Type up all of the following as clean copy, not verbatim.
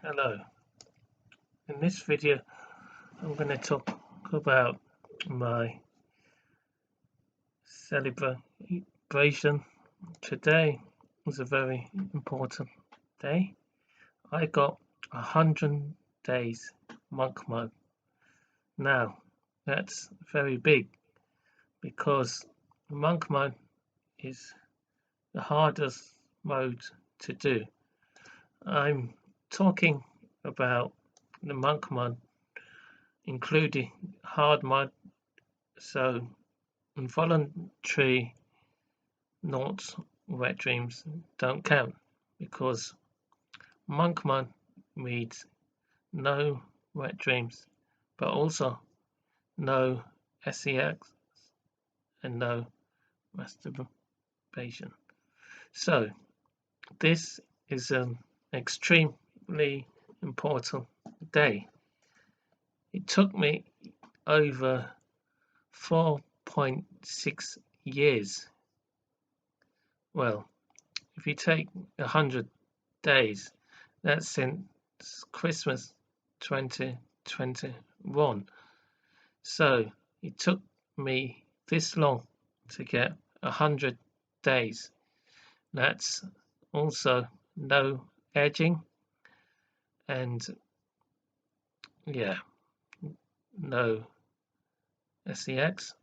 Hello, in this video I'm going to talk about my celebration. Today was a very important day. I got 100 days monk mode. Now that's very big because monk mode is the hardest mode to do. I'm talking about the monk mode including hard mode, so involuntary not wet dreams don't count because Monkman reads no wet dreams, but also no sex and no masturbation. So this is an extremely important day. It took me over 4.6 years. Well, if you take 100 days, that's since Christmas 2021. So it took me this long to get 100 days. That's also no edging and yeah, no sex.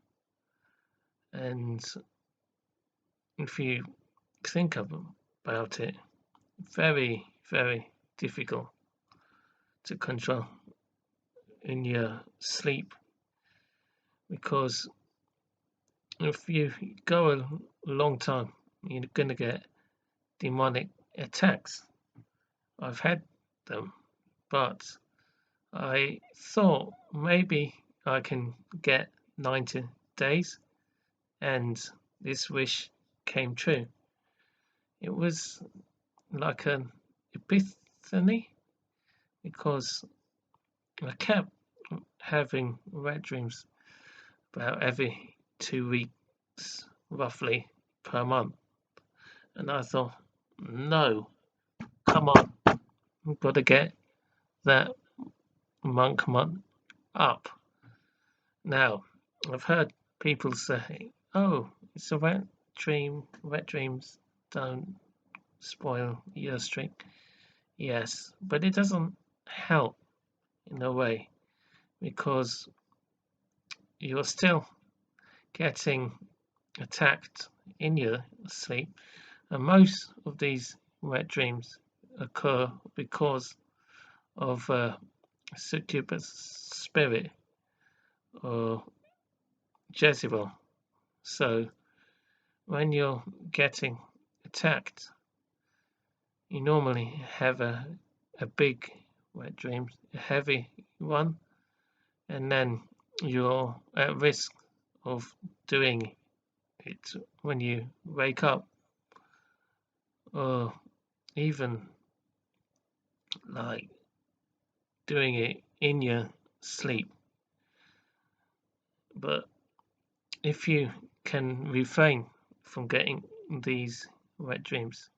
And if you think about it, very, very difficult to control in your sleep because if you go a long time, you're going to get demonic attacks. I've had them, but I thought maybe I can get 90 days, and this wish came true. It was like an epiphany because I kept having red dreams about every 2 weeks, roughly per month. And I thought, no, come on, I've got to get that monk month up. Now, I've heard people say, oh, it's a wet dream, wet dreams don't spoil your streak. Yes, but it doesn't help in a way because you're still getting attacked in your sleep, and most of these wet dreams occur because of a succubus spirit or Jezebel. So when you're getting attacked, you normally have a big wet dream, a heavy one, and then you're at risk of doing it when you wake up, or even like doing it in your sleep. But if you can refrain from getting these wet dreams,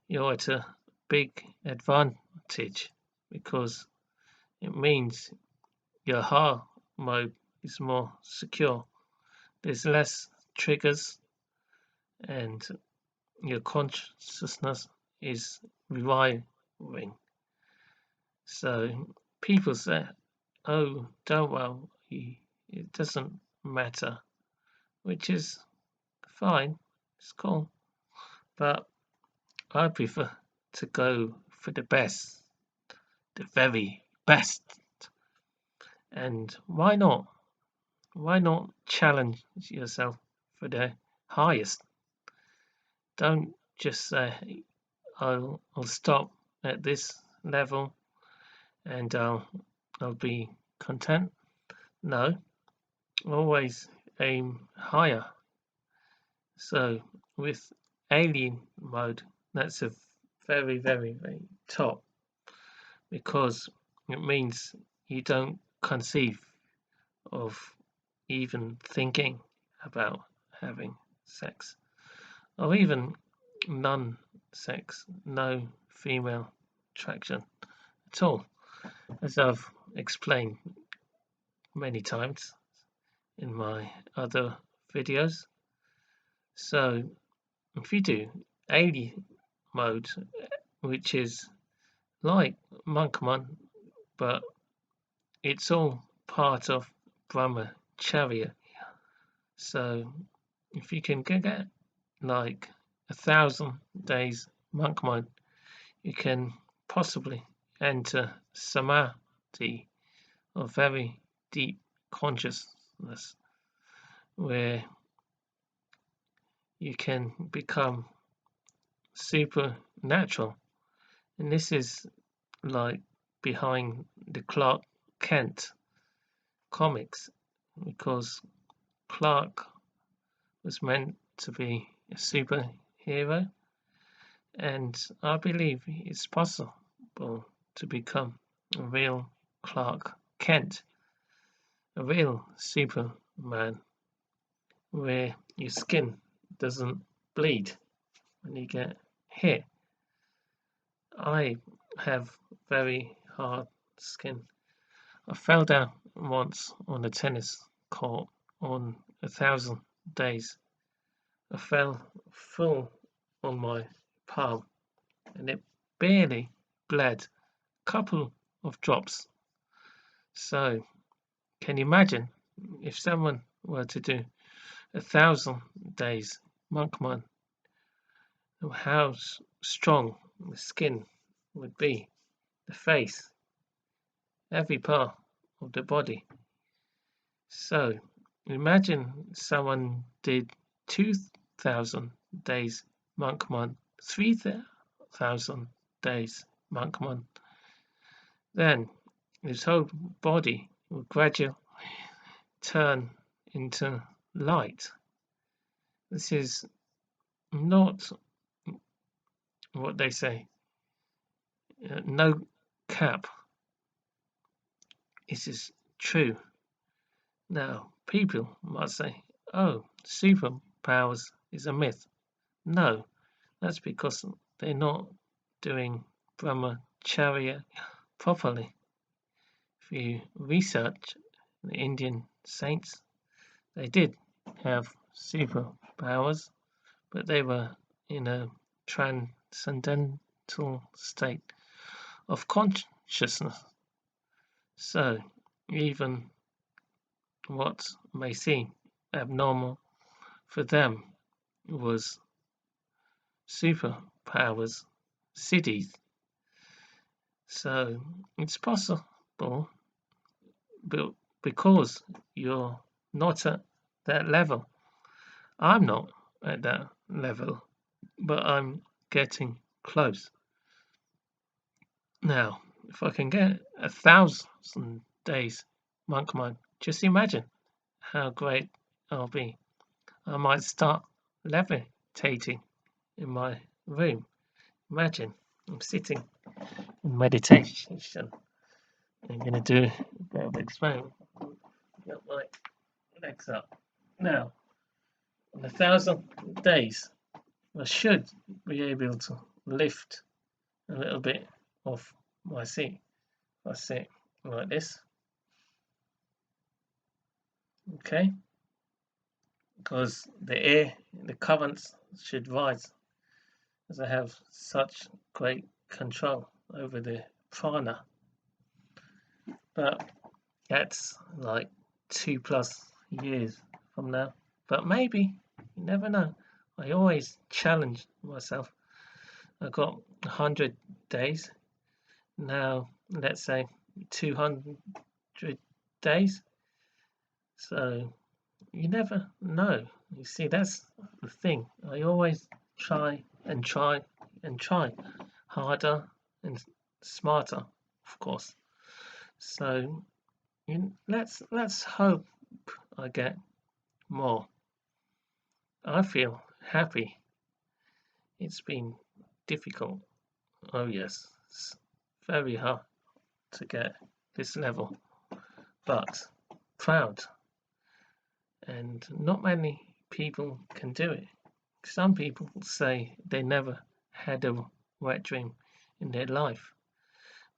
you're at a big advantage because it means your heart mode is more secure. There's less triggers and your consciousness is rewiring. So people say, oh, don't worry, it doesn't matter, which is fine, it's cool. But I prefer to go for the best, the very best. And why not? Why not challenge yourself for the highest? Don't just say, I'll stop at this level and I'll be content. No, always aim higher. So with alien mode, that's a very, very, very top because it means you don't conceive of even thinking about having sex or even none sex, no female attraction at all, as I've explained many times in my other videos. So if you do alien mode, which is like Monkman, but it's all part of Brahmacharya. So if you can get like 1,000 days monk mode, you can possibly enter samadhi, or very deep consciousness, where you can become supernatural. And this is like behind the Clark Kent comics, because Clark was meant to be a superhero, and I believe it's possible to become a real Clark Kent, a real Superman, where your skin doesn't bleed when you get hit. I have very hard skin. I fell down once on a tennis court on 1,000 days. I fell full on my palm and it barely bled, couple of drops. So can you imagine if someone were to do 1,000 days monkman, how strong the skin would be, the face, every part of the body. So imagine someone did 2,000 days monkman, 3,000 days monkman, then his whole body will gradually turn into light. This is not what they say, no cap. This is true. Now, people might say, oh, superpowers is a myth. No, that's because they're not doing Brahmacharya properly. If you research the Indian saints, they did have superpowers, but they were in a transcendental state of consciousness. So even what may seem abnormal for them was superpowers, cities. So it's possible, but because you're not at that level, I'm not at that level, but I'm getting close. Now, if I can get 1,000 days monk mode, just imagine how great I'll be. I might start levitating in my room. Imagine I'm sitting in meditation. I'm going to do a bit of experiment. Get my legs up. Now, in 1,000 days, I should be able to lift a little bit off my seat. I sit like this. Okay, because the air, the currents should rise, as I have such great control over the prana. But that's like 2+ years from now. But maybe, you never know. I always challenge myself. I got 100 days. Now, let's say 200 days. So you never know. You see, that's the thing. I always try and try and try harder and smarter, of course. So let's hope I get more. I feel happy. It's been difficult. Oh yes, it's very hard to get this level, but proud. And not many people can do it. Some people say they never had a wet dream in their life,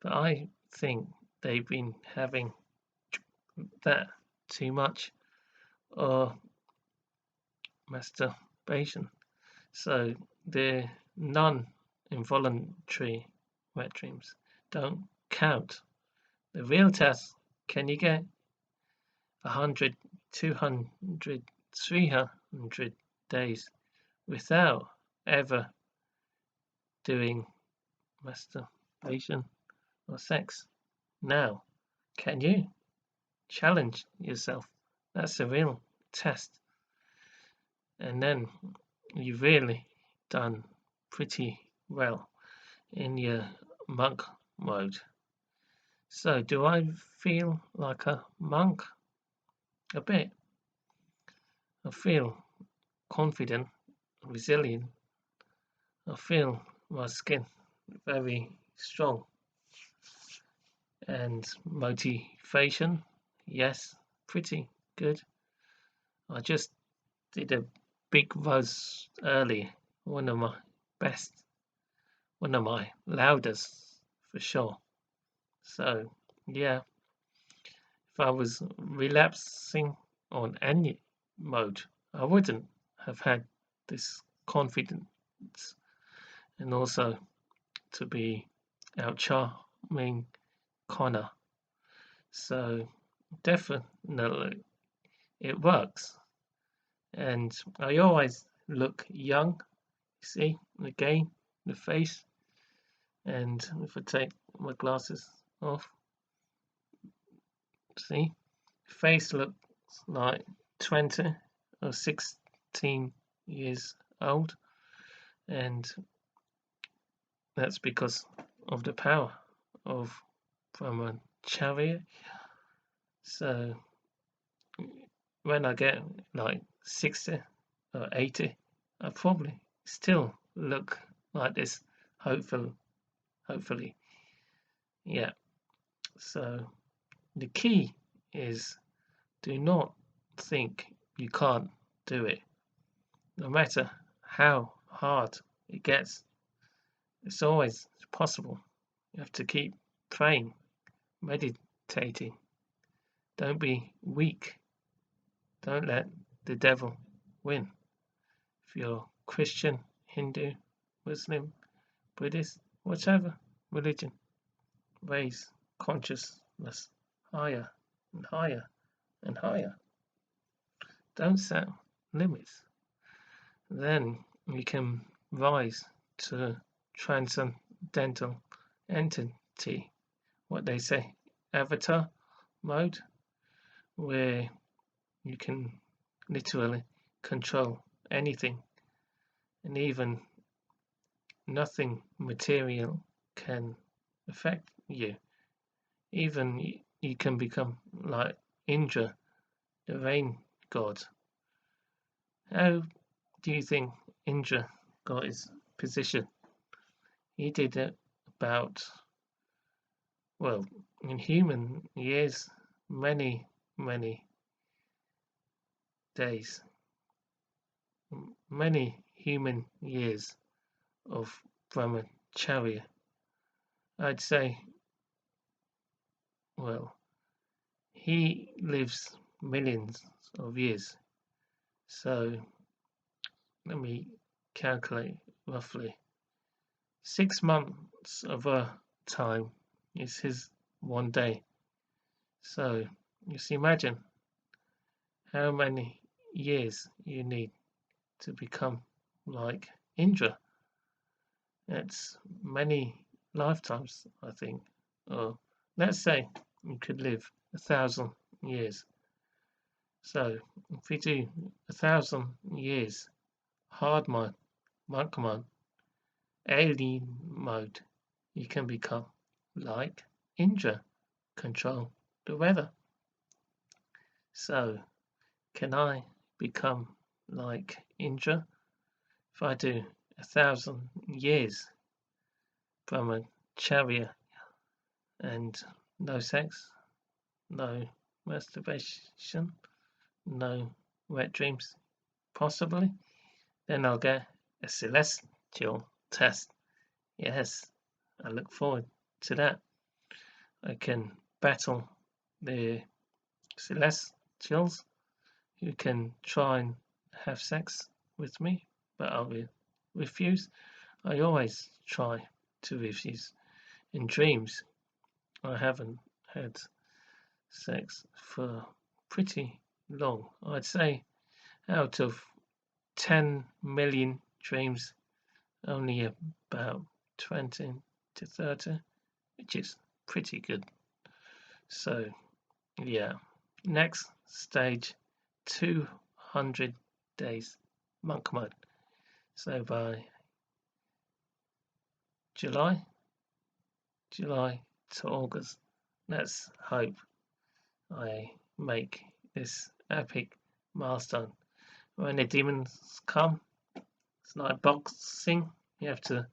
But I think they've been having that too much or masturbation. So the non-involuntary wet dreams don't count. The real test, can you get 100, 200, 300 days without ever doing masturbation or sex? Now, can you challenge yourself? That's a real test. And then you've really done pretty well in your monk mode. So, do I feel like a monk? A bit. I feel confident, resilient. I feel my skin very strong. And motivation, yes, pretty good. I just did a big buzz early, one of my best, one of my loudest for sure. So, yeah, if I was relapsing on any mode, I wouldn't have had this confidence and also to be out charming Connor. So, definitely it works. And I always look young, you see, again, the face. And if I take my glasses off, see, face looks like 20 or 16 years old. And that's because of the power of Brahmacharya. So when I get like 60 or 80, I probably still look like this. Hopefully. Yeah. So the key is do not think you can't do it. No matter how hard it gets, it's always possible. You have to keep praying, meditating. Don't be weak. Don't let the devil win. If you're Christian, Hindu, Muslim, Buddhist, whatever religion, raise consciousness higher and higher and higher. Don't set limits. Then we can rise to transcendental entity, what they say, avatar mode, where you can literally control anything and even nothing material can affect you. Even you can become like Indra, the rain god. How do you think Indra got his position? He did it about, well, in human years, many days, many human years of Brahmacharya. I'd say, well, he lives millions of years. So let me calculate roughly. 6 months of a time is his one day. So just imagine how many years you need to become like Indra. It's many lifetimes, I think. Or let's say you could live 1,000 years. So if we do 1,000 years hard mode, monk mode, alien mode, you can become like Indra, control the weather. So can I become like Indra if I do 1,000 years Brahmacharya and no sex, no masturbation, no wet dreams, possibly? Then I'll get a celestial test. Yes, I look forward to that. I can battle the Celestials who can try and have sex with me, but I will refuse. I always try to refuse. In dreams, I haven't had sex for pretty long. I'd say out of 10 million dreams, only about 20 to 30, which is pretty good. So, yeah. Next stage, 200 days monk mode. So by July to August, let's hope I make this epic milestone. When the demons come, it's like boxing. You have to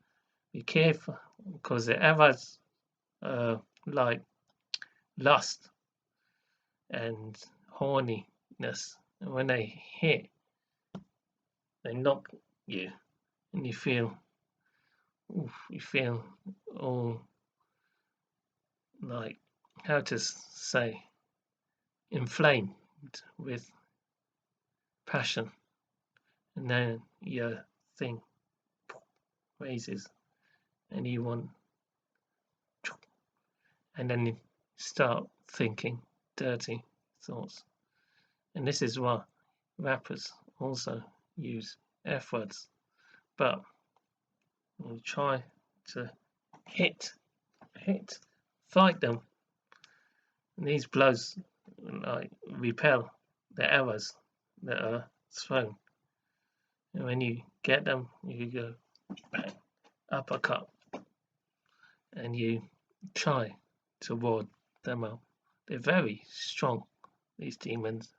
be careful because the arrows like lust and horniness. And when they hit, they knock you, and you feel all like, how to say, inflamed with passion, and then your thing raises, and you want, and then you start thinking dirty thoughts. And this is why rappers also use F words, but we'll try to fight them. And these blows like repel the arrows that are thrown. And when you get them, you go bang, uppercut, and you try to ward them out. They're very strong, these demons,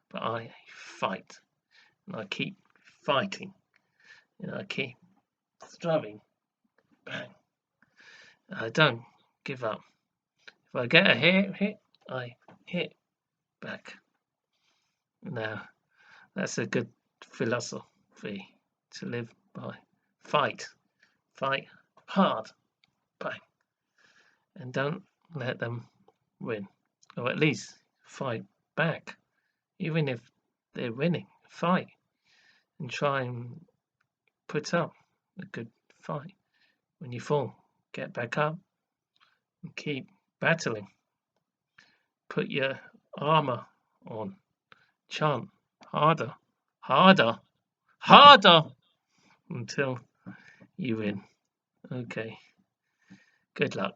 but I fight, and I keep fighting, and I keep throwing, bang. I don't give up. If I get a hit, I hit back. Now, that's a good philosophy to live by. Fight hard, bang, and don't let them win, or at least fight back, even if they're winning. Fight and try and put up a good fight. When you fall, get back up and keep battling. Put your armor on. Chant harder, harder, harder until you win. Okay. Good luck.